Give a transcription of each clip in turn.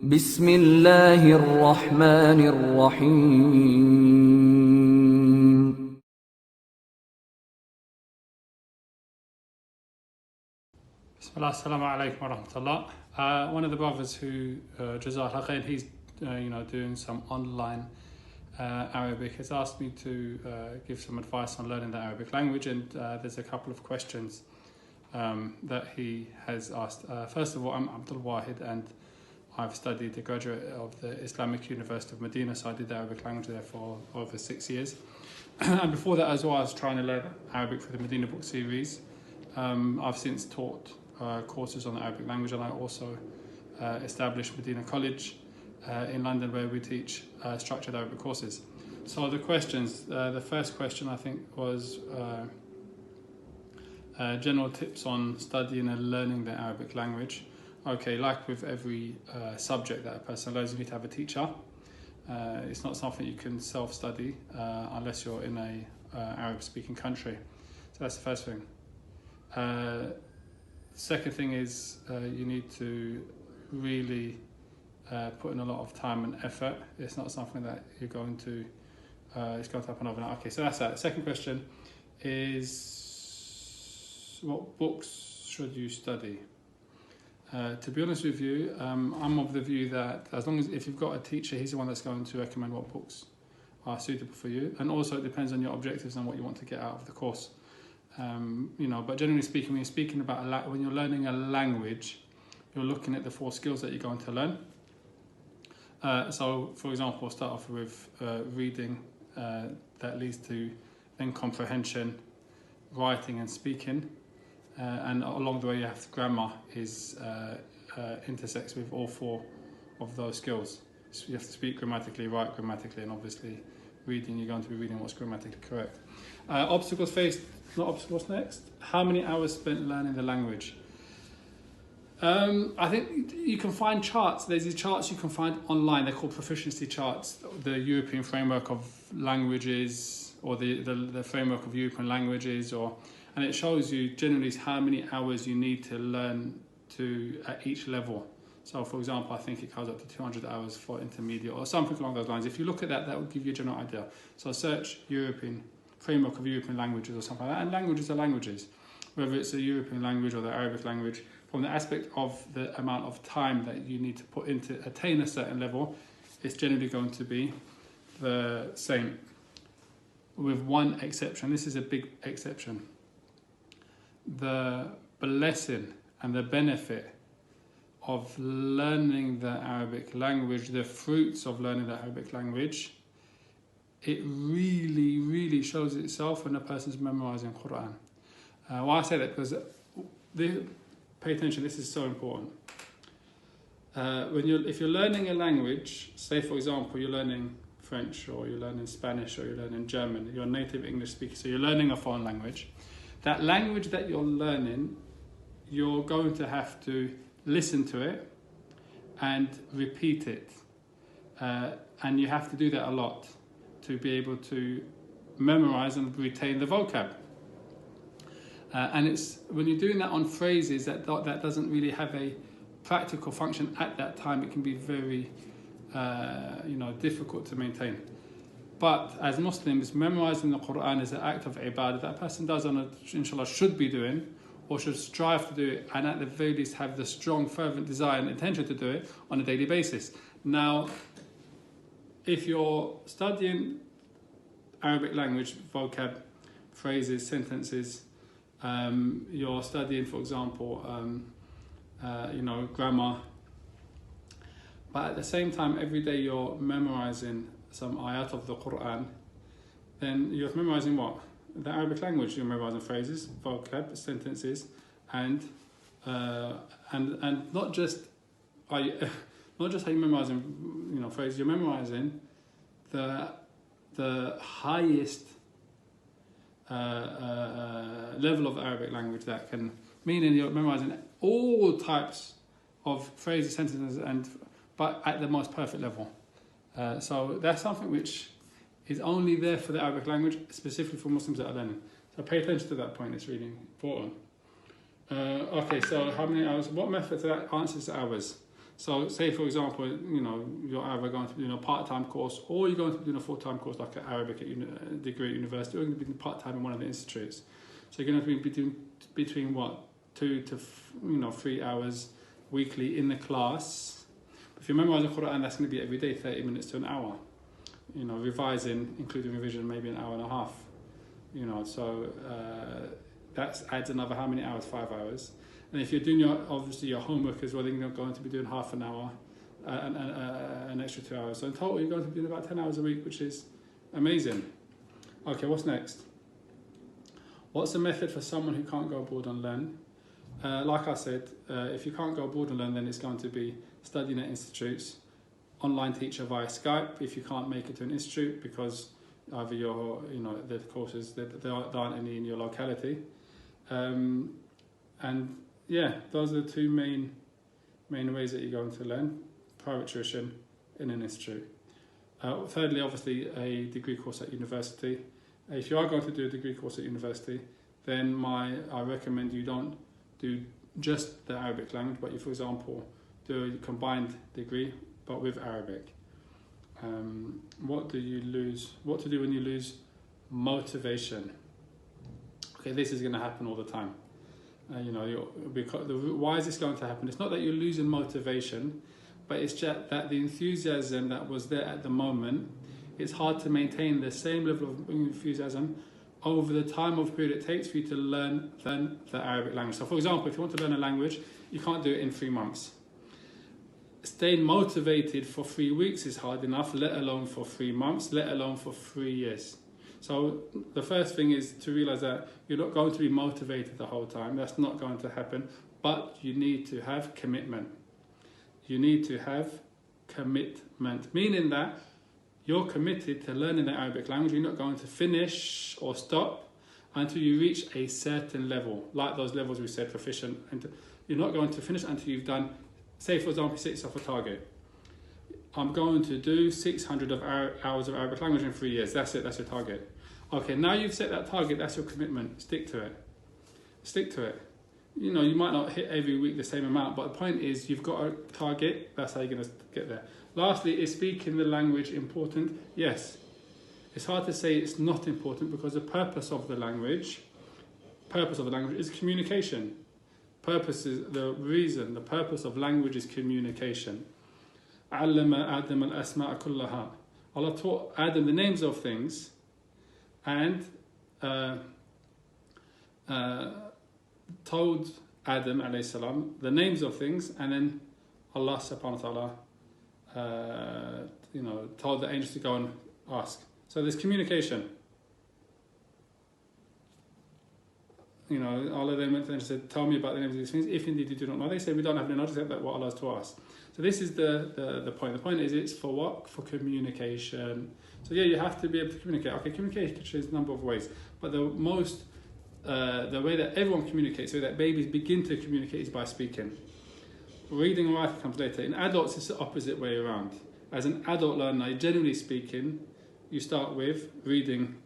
بسم الله الرحمن الرحيم. Bismillah, assalamu alaikum wa rahmatullah. One of the brothers who, Jazakallah khair, he's doing some online Arabic, has asked me to give some advice on learning the Arabic language, and there's a couple of questions that he has asked. First of all, I'm Abdul Wahid, and I've studied the graduate of the Islamic University of Medina, so I did the Arabic language there for over 6 years. And before that as well, I was trying to learn Arabic for the Medina book series. I've since taught courses on the Arabic language, and I also established Medina College in London, where we teach structured Arabic courses. So the questions, the first question I think was general tips on studying and learning the Arabic language. Okay, like with every subject that a person learns, you need to have a teacher. It's not something you can self-study unless you're in a Arab-speaking country. So that's the first thing. Second thing is you need to really put in a lot of time and effort. It's not something that you're going to it's going to happen overnight. Okay, so that's that. Second question is, what books should you study? To be honest with you, I'm of the view that as long as if you've got a teacher, he's the one that's going to recommend what books are suitable for you, and also it depends on your objectives and what you want to get out of the course. But generally speaking, when you're speaking about when you're learning a language, you're looking at the 4 skills that you're going to learn. So, for example, we'll start off with reading, that leads to then comprehension, writing and speaking, and along the way you have grammar is intersects with all 4 of those skills. So you have to speak grammatically, write grammatically, and obviously reading, you're going to be reading what's grammatically correct. Obstacles faced, not obstacles next. How many hours spent learning the language? I think you can find charts. There's these charts you can find online. They're called proficiency charts. The European framework of languages, or the framework of European languages, and it shows you generally how many hours you need to learn at each level. So, for example, I think it comes up to 200 hours for intermediate or something along those lines. If you look at that, that will give you a general idea. So search European framework of European languages or something like that. And languages are languages, whether it's a European language or the Arabic language. From the aspect of the amount of time that you need to put in to attain a certain level, it's generally going to be the same, with one exception. This is a big exception. The blessing and the benefit of learning the Arabic language, the fruits of learning the Arabic language, it really, really shows itself when a person's memorizing Quran. Why I say that? Because pay attention, this is so important. If you're learning a language, say for example you're learning French, or you're learning Spanish, or you're learning German, you're a native English speaker, so you're learning a foreign language. That language that you're learning, you're going to have to listen to it and repeat it. And you have to do that a lot to be able to memorize and retain the vocab. And it's when you're doing that on phrases that doesn't really have a practical function at that time, it can be very difficult to maintain. But as Muslims, memorizing the Quran is an act of ibadah that a person does inshallah should be doing, or should strive to do it, and at the very least have the strong fervent desire and intention to do it on a daily basis. Now, if you're studying Arabic language, vocab, phrases, sentences, you're studying, for example, grammar, but at the same time every day you're memorizing some ayat of the Quran, then you're memorizing what? The Arabic language. You're memorizing phrases, vocab, sentences, and not just how you're memorizing phrases. You're memorizing the highest level of Arabic language that can, meaning you're memorizing all types of phrases, sentences, but at the most perfect level. So that's something which is only there for the Arabic language, specifically for Muslims that are learning. So pay attention to that point, it's really important. Okay, so how many hours? What method to that answers hours? So say, for example, you're either going to be doing a part-time course, or you're going to be doing a full-time course like an Arabic degree at university, or you're going to be doing part-time in one of the institutes. So you're going to be doing between 2 to 3 hours weekly in the class. If you memorize the Quran, that's going to be every day, 30 minutes to an hour. Revising, including revision, maybe an hour and a half. That adds another how many hours? 5 hours. And if you're doing your homework as well, then you're going to be doing half an hour, an extra 2 hours. So in total, you're going to be doing about 10 hours a week, which is amazing. Okay, what's next? What's the method for someone who can't go abroad and learn? Like I said, if you can't go abroad and learn, then it's going to be studying at institutes, online teacher via Skype if you can't make it to an institute because either the courses there aren't any in your locality, and yeah, those are the two main ways that you're going to learn: private tuition in an institute. Thirdly, obviously, a degree course at university. If you are going to do a degree course at university, then I recommend you don't do just the Arabic language, but you, for example, do a combined degree but with Arabic. What do you lose? What to do when you lose motivation? Okay, this is going to happen all the time. Why is this going to happen? It's not that you're losing motivation, but it's just that the enthusiasm that was there at the moment, it's hard to maintain the same level of enthusiasm over the time of period it takes for you to learn the Arabic language. So for example, if you want to learn a language, you can't do it in 3 months. Staying motivated for 3 weeks is hard enough, let alone for 3 months, let alone for 3 years. So the first thing is to realize that you're not going to be motivated the whole time. That's not going to happen. But you need to have commitment. You need to have commitment, meaning that you're committed to learning the Arabic language. You're not going to finish or stop until you reach a certain level, like those levels we said, proficient. And you're not going to finish until you've done, say for example, set yourself a target. I'm going to do 600 hours of Arabic language in 3 years. That's it, that's your target. Okay, now you've set that target, that's your commitment. Stick to it. Stick to it. You might not hit every week the same amount, but the point is you've got a target, that's how you're going to get there. Lastly, is speaking the language important? Yes. It's hard to say it's not important because the purpose of the language is communication. Purpose is the reason, the purpose of language is communication. عَلَّمَ آدَمَ الْأَسْمَاءَ كُلَّهَا. Allah taught Adam the names of things and told Adam alayhi salam the names of things, and then Allah subhanahu wa ta'ala told the angels to go and ask. So there's communication. Allah then went to them and said, tell me about the names of these things, if indeed you do not know. They said, we don't have any knowledge except that what Allah has taught us. So this is the point. The point is it's for what? For communication. So yeah, you have to be able to communicate. Okay, communication is a number of ways. But the way that everyone communicates, the way that babies begin to communicate is by speaking. Reading and writing comes later. In adults, it's the opposite way around. As an adult learner, generally speaking, you start with reading,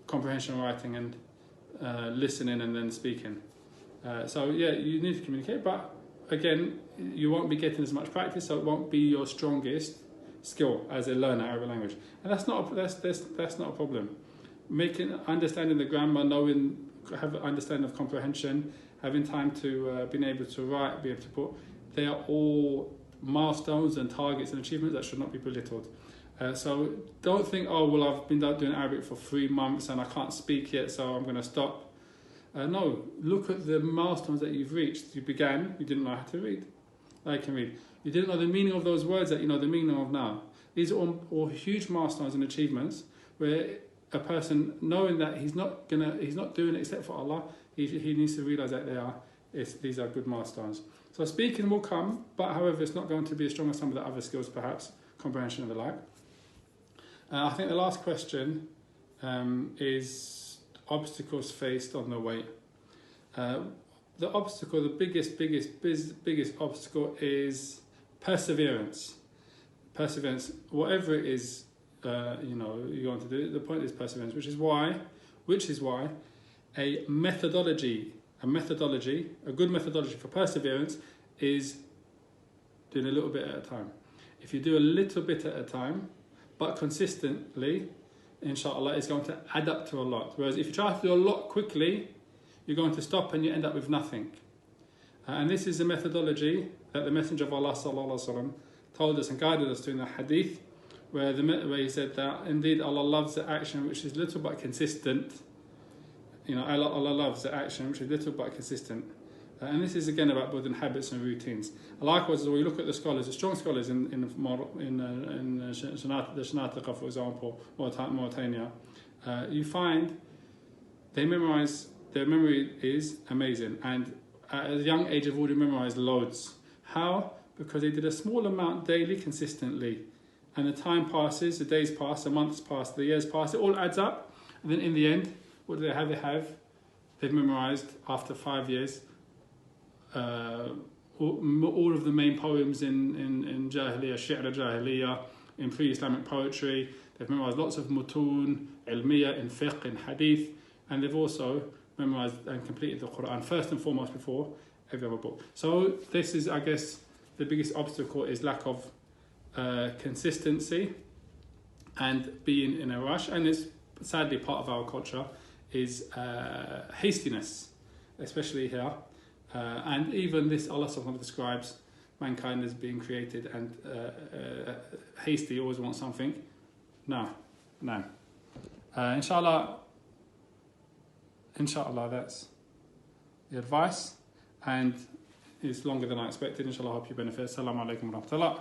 comprehension, writing, and listening, and then speaking. So yeah, you need to communicate, but again, you won't be getting as much practice, so it won't be your strongest skill as a learner of a language, and that's not a problem. Understanding the grammar, have an understanding of comprehension, having time to being able to write, be able to put, they are all milestones and targets and achievements that should not be belittled. So don't think, oh well, I've been doing Arabic for 3 months and I can't speak yet, so I'm going to stop. No, look at the milestones that you've reached. You began, you didn't know how to read. I can read. You didn't know the meaning of those words that you know the meaning of now. These are all huge milestones and achievements where a person, knowing that he's not doing it except for Allah, he needs to realize that these are good milestones. So speaking will come, but however, it's not going to be as strong as some of the other skills, perhaps comprehension and the like. I think the last question is obstacles faced on the way. The obstacle, the biggest obstacle is perseverance. Perseverance, whatever it is, you're going to do. The point is perseverance, which is why a good methodology for perseverance is doing a little bit at a time. If you do a little bit at a time, but consistently, inshallah, it's going to add up to a lot. Whereas if you try to do a lot quickly, you're going to stop and you end up with nothing. And this is a methodology that the Messenger of Allah sallallahu alaihi wasallam told us and guided us to in the hadith, where he said that indeed Allah loves the action which is little but consistent. You know, Allah loves the action which is little but consistent. And this is again about building habits and routines. Likewise, when you look at the scholars, the strong scholars in the Shanatiqa, for example, or Mauritania, you find their memory is amazing, and at a young age they've already memorized loads. How? Because they did a small amount daily consistently, and the time passes, the days pass, the months pass, the years pass, it all adds up, and then in the end, what do they have? They've memorized after 5 years all of the main poems in Jahiliyyah, Shi'r Jahiliyyah, in pre-Islamic poetry. They've memorized lots of mutun, ilmiyyah, in fiqh, in hadith, and they've also memorized and completed the Quran first and foremost before every other book. So this is, I guess, the biggest obstacle is lack of consistency and being in a rush, and it's sadly part of our culture is hastiness, especially here. And even this, Allah subhanahu wa ta'ala describes mankind as being created and hasty, always want something. No. Inshallah, that's the advice, and it's longer than I expected. Inshallah, I hope you benefit. Assalamu alaikum wa rahmatullah.